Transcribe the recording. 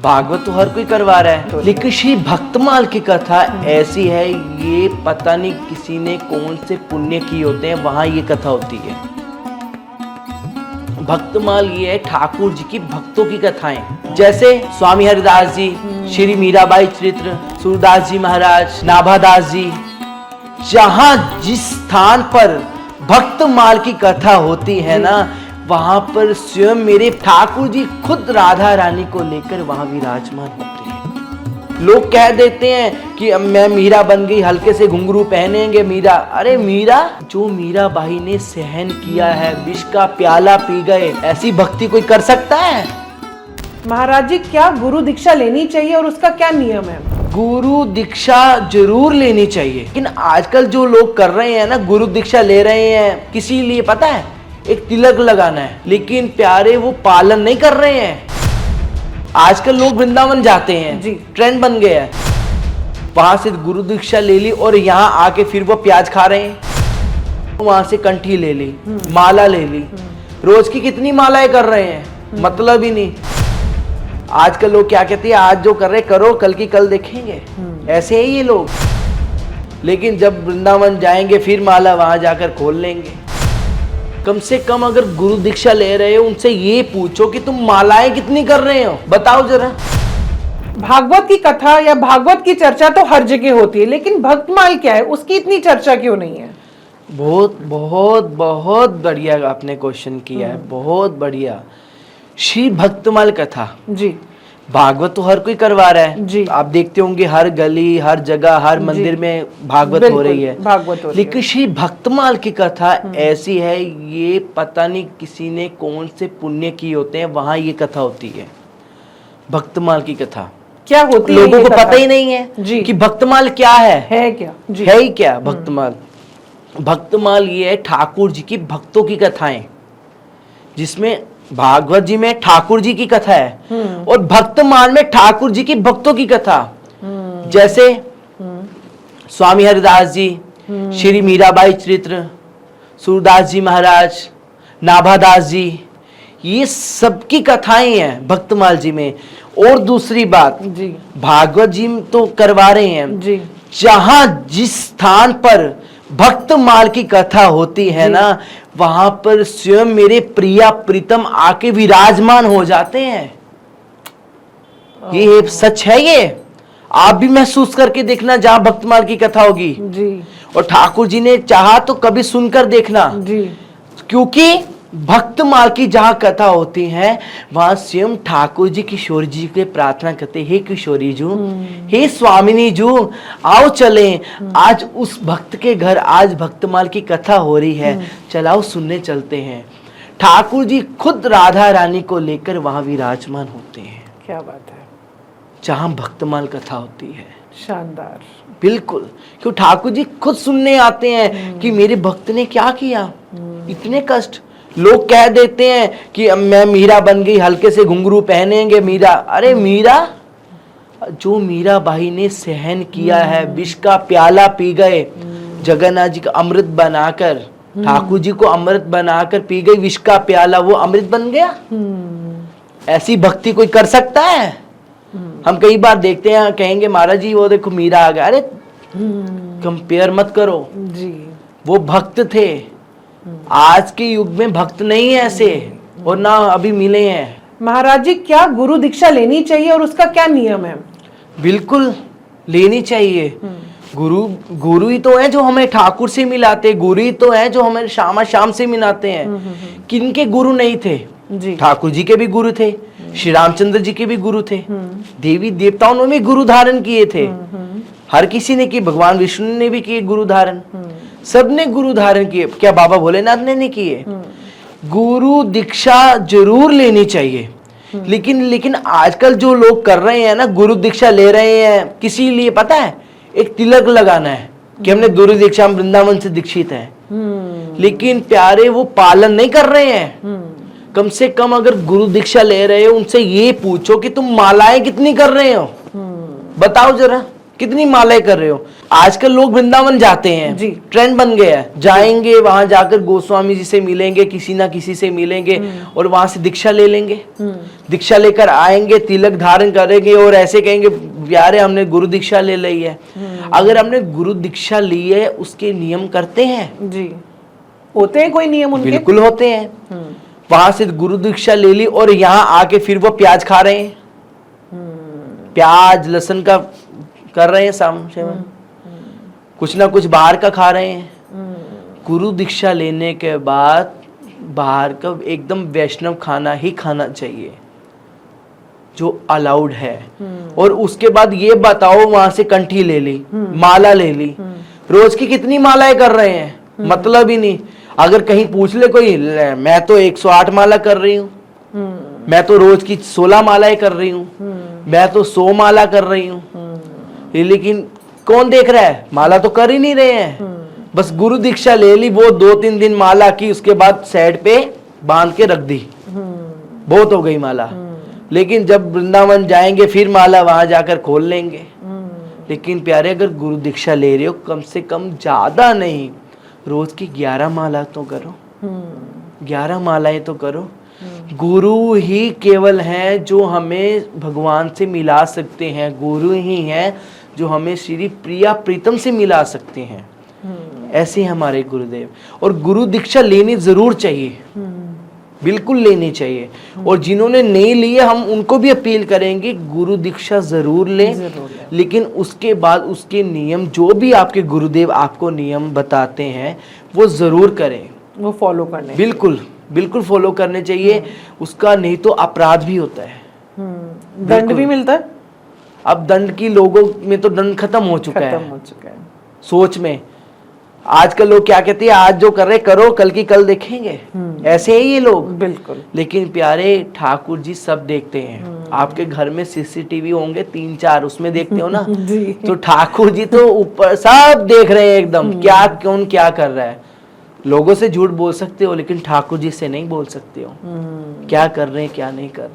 भागवत तो हर कोई करवा रहा है, लेकिन श्री भक्तमाल की कथा ऐसी है, ये पता नहीं किसी ने कौन से पुण्य किए होते हैं, वहां ये कथा होती है। भक्तमाल ये है ठाकुर जी की भक्तों की कथाएं, जैसे स्वामी हरिदास जी, श्री मीराबाई चरित्र, सूरदास जी महाराज, नाभादास जी। जहां जिस स्थान पर भक्तमाल की कथा होती है ना, वहां पर स्वयं मेरे ठाकुर जी खुद राधा रानी को लेकर वहां विराजमान होते हैं। लोग कह देते हैं कि अब मैं मीरा बन गई, हल्के से घुंघरू पहनेंगे मीरा। अरे मीरा, जो मीरा बाई ने सहन किया है, विष का प्याला पी गए, ऐसी भक्ति कोई कर सकता है? महाराज जी, क्या गुरु दीक्षा लेनी चाहिए और उसका क्या नियम है? गुरु दीक्षा जरूर लेनी चाहिए, लेकिन आजकल जो लोग कर रहे हैं ना, गुरु दीक्षा ले रहे हैं किसी लिए पता है, एक तिलक लगाना है, लेकिन प्यारे वो पालन नहीं कर रहे हैं। आजकल लोग वृंदावन जाते हैं जी, ट्रेंड बन गया है, वहां से गुरु दीक्षा ले ली और यहाँ आके फिर वो प्याज खा रहे हैं। वहां से कंठी ले ली, माला ले ली, रोज की कितनी मालाएं कर रहे हैं, मतलब ही नहीं। आजकल लोग क्या कहते हैं, आज जो कर रहे करो, कल की कल देखेंगे, ऐसे ही ये लोग। लेकिन जब वृंदावन जाएंगे फिर माला वहां जाकर खोल लेंगे। कम से कम अगर गुरु दीक्षा ले रहे हो, उनसे ये पूछो कि तुम मालाएं कितनी कर रहे हो, बताओ जरा। भागवत की कथा या भागवत की चर्चा तो हर जगह होती है, लेकिन भक्तमाल क्या है, उसकी इतनी चर्चा क्यों नहीं है? बहुत बहुत बहुत बढ़िया आपने क्वेश्चन किया है, बहुत बढ़िया। श्री भक्तमाल कथा जी, भागवत तो हर कोई करवा रहा है जी। आप देखते होंगे हर गली, हर जगह, हर मंदिर में भागवत हो रही है, भागवत हो रही है। लेकिन श्री भक्तमाल की कथा ऐसी है, ये पता नहीं किसी ने कौन से पुण्य किए होते हैं, वहां ये कथा होती है। भक्तमाल की कथा क्या होती है? लोगों ये को कथा? पता ही नहीं है जी, कि भक्तमाल क्या है क्या जी? है ही क्या भक्तमाल। भक्तमाल ये है ठाकुर जी की भक्तों की कथाएं, जिसमें भागवत जी में ठाकुर जी की कथा है और भक्तमाल में ठाकुर जी की भक्तों की कथा। जैसे स्वामी हरिदास जी, श्री मीराबाई चरित्र, सूरदास जी महाराज, नाभादास जी, ये सबकी कथाएं हैं भक्तमाल जी में। और दूसरी बात जी, भागवत जी तो करवा रहे हैं जी, जहां जिस स्थान पर भक्तमाल की कथा होती है ना, वहां पर स्वयं मेरे प्रिया प्रीतम आके विराजमान हो जाते हैं। ये सच है, ये आप भी महसूस करके देखना जहां भक्तमाल की कथा होगी। जी, और ठाकुर जी ने चाहा तो कभी सुनकर देखना, जी, क्योंकि भक्तमाल की जहां कथा होती है, वहां स्वयं ठाकुर जी किशोर जी के प्रार्थना करते, हे किशोरी जू, हे स्वामिनी जू, आओ चलें, आज उस भक्त के घर आज भक्तमाल की कथा हो रही है, चलाओ सुनने चलते हैं। ठाकुर जी खुद राधा रानी को लेकर वहां विराजमान होते हैं। क्या बात है, जहां भक्तमाल कथा होती है, शानदार। बिल्कुल। क्यों ठाकुर जी खुद सुनने आते हैं कि मेरे भक्त ने क्या किया, इतने कष्ट। लोग कह देते हैं कि अब मैं मीरा बन गई, हल्के से घुंघरू पहनेंगे मीरा। अरे मीरा, जो मीरा बाई ने सहन किया है, विष का प्याला पी गए, जगन्नाथ जी का अमृत बनाकर, ठाकुर जी को अमृत बनाकर पी गई विष का प्याला, वो अमृत बन गया। ऐसी भक्ति कोई कर सकता है? हम कई बार देखते हैं, कहेंगे महाराज जी वो देखो मीरा आ गया। अरे कंपेयर मत करो, जी, वो भक्त थे। आज के युग में भक्त नहीं है ऐसे, और ना अभी मिले हैं। महाराज जी, क्या गुरु दीक्षा लेनी चाहिए और उसका क्या नियम है? बिल्कुल लेनी चाहिए। गुरु ही तो है जो हमें ठाकुर से मिलाते, गुरु ही तो है जो हमें शाम से मिलाते हैं। किनके गुरु नहीं थे? जी, ठाकुर जी के भी गुरु थे, श्री रामचंद्र जी के भी गुरु थे, देवी देवताओं ने भी गुरु धारण किए थे, हर किसी ने किए, भगवान विष्णु ने भी किए गुरु धारण, सबने गुरु धारण किए। क्या बाबा भोलेनाथ ने नहीं किए? गुरु दीक्षा जरूर लेनी चाहिए, लेकिन आजकल जो लोग कर रहे हैं ना, गुरु दीक्षा ले रहे हैं किसी लिए पता है, एक तिलक लगाना है कि हमने गुरु दीक्षा, हम वृंदावन से दीक्षित हैं, लेकिन प्यारे वो पालन नहीं कर रहे हैं। कम से कम अगर गुरु दीक्षा ले रहे हो, उनसे ये पूछो कि तुम मालाएं कितनी कर रहे हो, बताओ जरा। कितनी मालाएं कर रहे हो। आजकल लोग वृंदावन जाते हैं जी। ट्रेंड बन गया है, जाएंगे वहां जाकर गोस्वामी जी से मिलेंगे, किसी ना किसी से मिलेंगे और वहां से दीक्षा ले लेंगे, दीक्षा लेकर आएंगे, तिलक धारण करेंगे और ऐसे कहेंगे यार हमने गुरु दीक्षा ले ली है। अगर हमने गुरु दीक्षा ली है उसके नियम करते हैं जी, होते हैं कोई नियम उनके? बिल्कुल होते हैं। वहां से गुरु दीक्षा ले ली और यहाँ आके फिर वो प्याज खा रहे हैं, प्याज लहसुन का कर रहे हैं सेवन, कुछ ना कुछ बाहर का खा रहे हैं। गुरु दीक्षा लेने के बाद बाहर का एकदम वैष्णव खाना ही खाना चाहिए जो अलाउड है। और उसके बाद ये बताओ वहां से कंठी ले ली, माला ले ली, रोज की कितनी मालाएं कर रहे हैं, मतलब ही नहीं। अगर कहीं पूछ ले कोई, मैं तो 108 माला कर रही हूँ, मैं तो रोज की 16 मालाएं कर रही हूँ, मैं तो 100 माला कर रही हूँ, लेकिन कौन देख रहा है, माला तो कर ही नहीं रहे हैं। बस गुरु दीक्षा ले ली, वो 2-3 दिन माला की, उसके बाद साइड पे बांध के रख दी, बहुत हो गई माला। लेकिन जब वृंदावन जाएंगे फिर माला वहां जाकर खोल लेंगे। लेकिन प्यारे अगर गुरु दीक्षा ले रहे हो कम से कम ज्यादा नहीं, रोज की 11 माला तो करो, 11 मालाएं तो करो। गुरु ही केवल हैं जो हमें भगवान से मिला सकते हैं, गुरु ही हैं जो हमें श्री प्रिया प्रीतम से मिला सकते हैं। ऐसे हमारे गुरुदेव, और गुरु दीक्षा लेनी जरूर चाहिए, बिल्कुल लेनी चाहिए। और जिन्होंने नहीं ली है हम उनको भी अपील करेंगे गुरु दीक्षा जरूर लें, लेकिन उसके बाद उसके नियम जो भी आपके गुरुदेव आपको नियम बताते हैं वो जरूर करें, वो फॉलो करने, बिल्कुल बिल्कुल फॉलो करने चाहिए। उसका नहीं तो अपराध भी होता है, दंड भी मिलता है। अब दंड की लोगों में तो दंड खत्म हो चुका है सोच में। आजकल लोग क्या कहते हैं, आज जो कर रहे करो, कल की कल देखेंगे, ऐसे ही ये लोग। बिल्कुल। लेकिन प्यारे ठाकुर जी सब देखते हैं। आपके घर में सीसीटीवी होंगे 3-4, उसमें देखते हो ना तो ठाकुर जी तो ऊपर सब देख रहे हैं एकदम, क्या कौन क्या कर रहा है। लोगों से झूठ बोल सकते हो लेकिन ठाकुर जी से नहीं बोल सकते हो, क्या कर रहे हैं क्या नहीं कर रहे।